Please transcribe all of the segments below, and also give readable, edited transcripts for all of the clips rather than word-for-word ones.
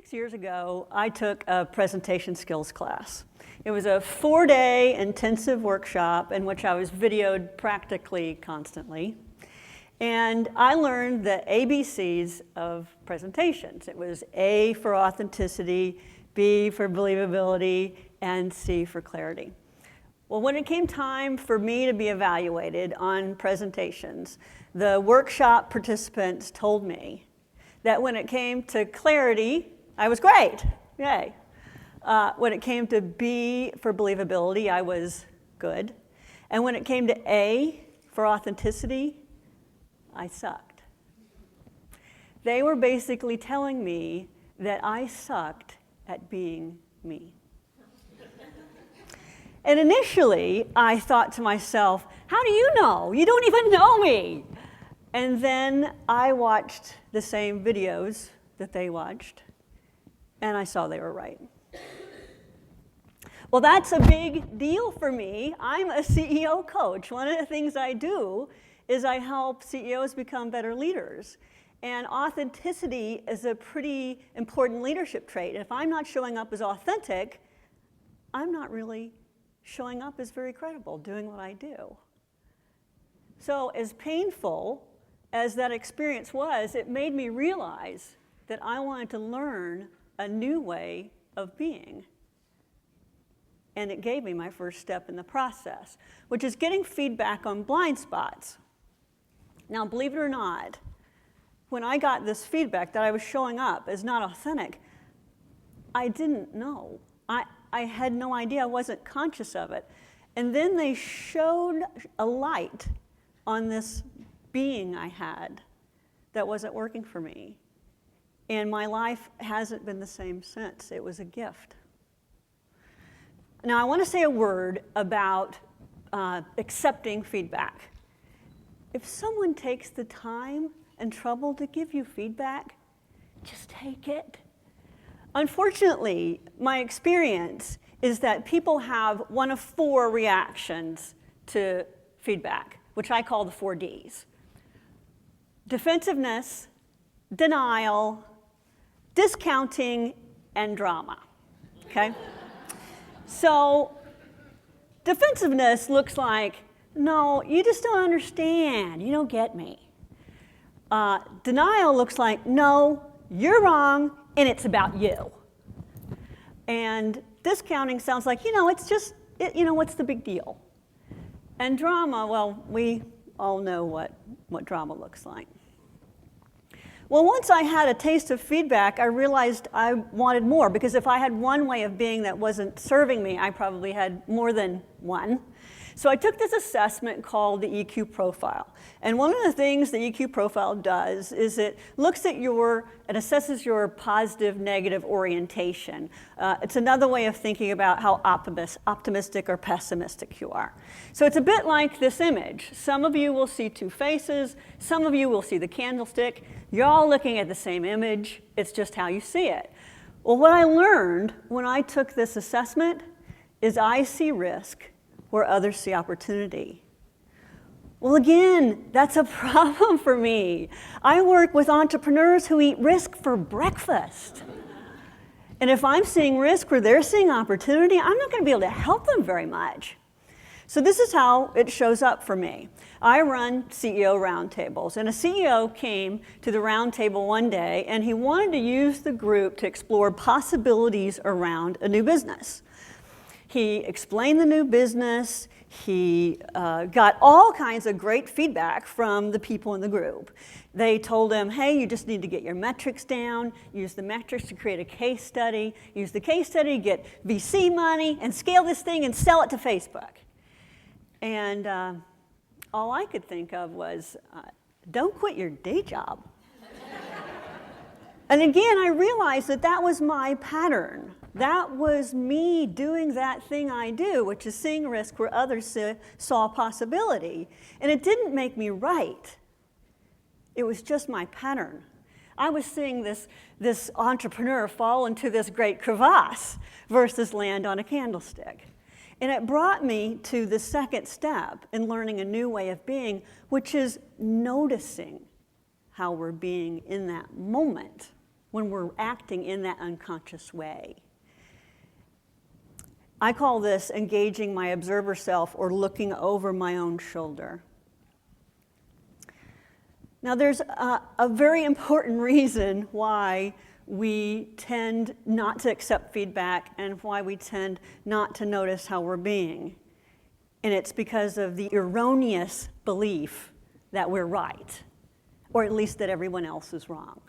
6 years ago, I took a presentation skills class. It was a 4-day intensive workshop in which I was videoed practically constantly. And I learned the ABCs of presentations. It was A for authenticity, B for believability, and C for clarity. Well, when it came time for me to be evaluated on presentations, the workshop participants told me that when it came to clarity, I was great, yay. When it came to B for believability, I was good. And when it came to A for authenticity, I sucked. They were basically telling me that I sucked at being me. And initially, I thought to myself, how do you know? You don't even know me. And then I watched the same videos that they watched, and I saw they were right. Well, that's a big deal for me. I'm a CEO coach. One of the things I do is I help CEOs become better leaders. And authenticity is a pretty important leadership trait. If I'm not showing up as authentic, I'm not really showing up as very credible, doing what I do. So as painful as that experience was, it made me realize that I wanted to learn a new way of being. And it gave me my first step in the process, which is getting feedback on blind spots. Now, believe it or not, when I got this feedback that I was showing up as not authentic, I didn't know. I had no idea. I wasn't conscious of it. And then they showed a light on this being I had that wasn't working for me. And my life hasn't been the same since. It was a gift. Now, I want to say a word about accepting feedback. If someone takes the time and trouble to give you feedback, just take it. Unfortunately, my experience is that people have one of 4 reactions to feedback, which I call the 4 Ds. Defensiveness, denial, discounting, and drama, okay? So defensiveness looks like, no, you just don't understand, you don't get me. Denial looks like, no, you're wrong, and it's about you. And discounting sounds like, it's just, what's the big deal? And drama, well, we all know what drama looks like. Well, once I had a taste of feedback, I realized I wanted more, because if I had one way of being that wasn't serving me, I probably had more than one. So I took this assessment called the EQ profile. And one of the things the EQ profile does is it looks at it assesses your positive, negative orientation. It's another way of thinking about how optimistic or pessimistic you are. So it's a bit like this image. Some of you will see 2 faces. Some of you will see the candlestick. You're all looking at the same image. It's just how you see it. Well, what I learned when I took this assessment is I see risk where others see opportunity. Well, again, that's a problem for me. I work with entrepreneurs who eat risk for breakfast. And if I'm seeing risk where they're seeing opportunity, I'm not going to be able to help them very much. So this is how it shows up for me. I run CEO Roundtables, and a CEO came to the roundtable one day, and he wanted to use the group to explore possibilities around a new business. He explained the new business. He got all kinds of great feedback from the people in the group. They told him, hey, you just need to get your metrics down, use the metrics to create a case study, use the case study, get VC money, and scale this thing and sell it to Facebook. And all I could think of was, don't quit your day job. And again, I realized that was my pattern. That was me doing that thing I do, which is seeing risk where others saw possibility. And it didn't make me right. It was just my pattern. I was seeing this entrepreneur fall into this great crevasse versus land on a candlestick. And it brought me to the second step in learning a new way of being, which is noticing how we're being in that moment. when we're acting in that unconscious way. I call this engaging my observer self or looking over my own shoulder. Now, there's a very important reason why we tend not to accept feedback and why we tend not to notice how we're being. And it's because of the erroneous belief that we're right, or at least that everyone else is wrong.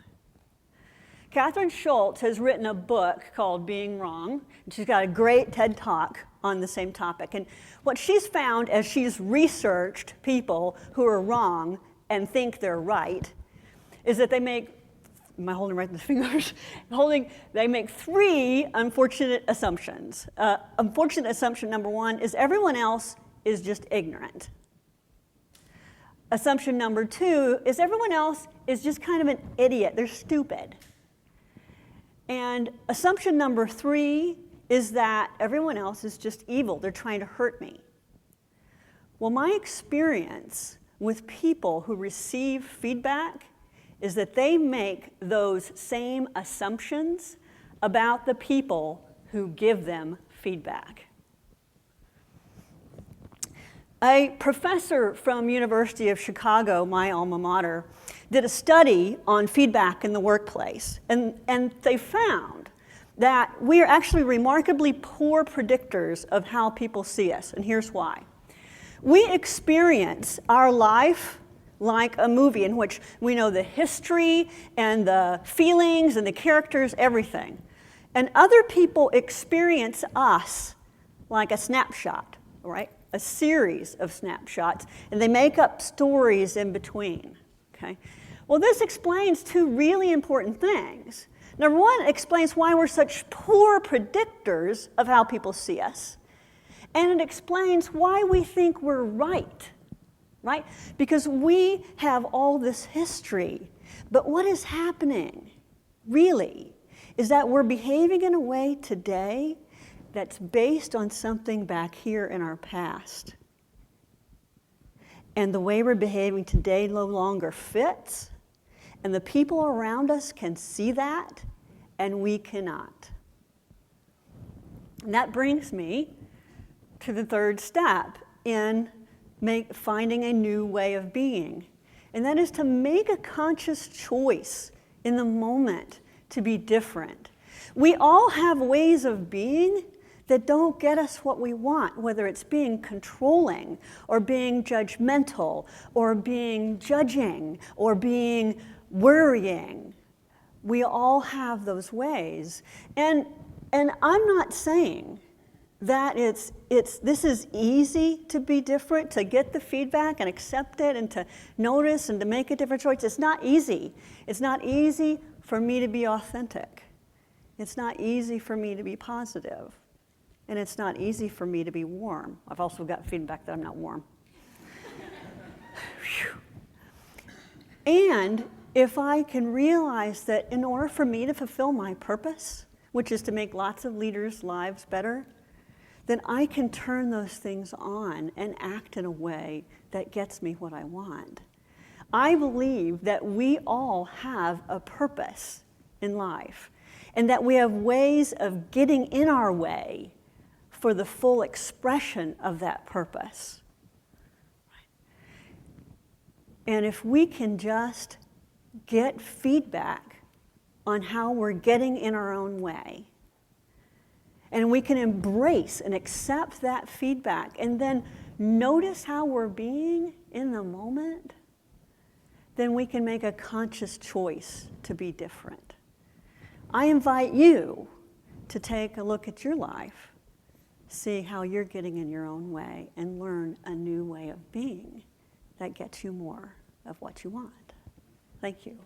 Catherine Schultz has written a book called Being Wrong, and she's got a great TED Talk on the same topic. And what she's found as she's researched people who are wrong and think they're right is that they make, am I holding right in the fingers? They make three unfortunate assumptions. Unfortunate assumption number one is everyone else is just ignorant. Assumption number two is everyone else is just kind of an idiot. They're stupid. And assumption number three is that everyone else is just evil. They're trying to hurt me. Well, my experience with people who receive feedback is that they make those same assumptions about the people who give them feedback. A professor from University of Chicago, my alma mater, did a study on feedback in the workplace, and they found that we are actually remarkably poor predictors of how people see us, and here's why. We experience our life like a movie in which we know the history and the feelings and the characters, everything. And other people experience us like a snapshot, right? A series of snapshots, and they make up stories in between, okay? Well, this explains two really important things. Number one, it explains why we're such poor predictors of how people see us. And it explains why we think we're right? Because we have all this history. But what is happening, really, is that we're behaving in a way today that's based on something back here in our past. And the way we're behaving today no longer fits, and the people around us can see that, and we cannot. And that brings me to the third step in finding a new way of being. And that is to make a conscious choice in the moment to be different. We all have ways of being that don't get us what we want, whether it's being controlling or being judgmental or being judging or being worrying. We all have those ways. And I'm not saying that this is easy to be different, to get the feedback and accept it and to notice and to make a different choice. It's not easy. It's not easy for me to be authentic. It's not easy for me to be positive. And it's not easy for me to be warm. I've also got feedback that I'm not warm. And if I can realize that in order for me to fulfill my purpose, which is to make lots of leaders' lives better, then I can turn those things on and act in a way that gets me what I want. I believe that we all have a purpose in life, and that we have ways of getting in our way for the full expression of that purpose. And if we can just get feedback on how we're getting in our own way, and we can embrace and accept that feedback and then notice how we're being in the moment, then we can make a conscious choice to be different. I invite you to take a look at your life, see how you're getting in your own way, and learn a new way of being that gets you more of what you want. Thank you.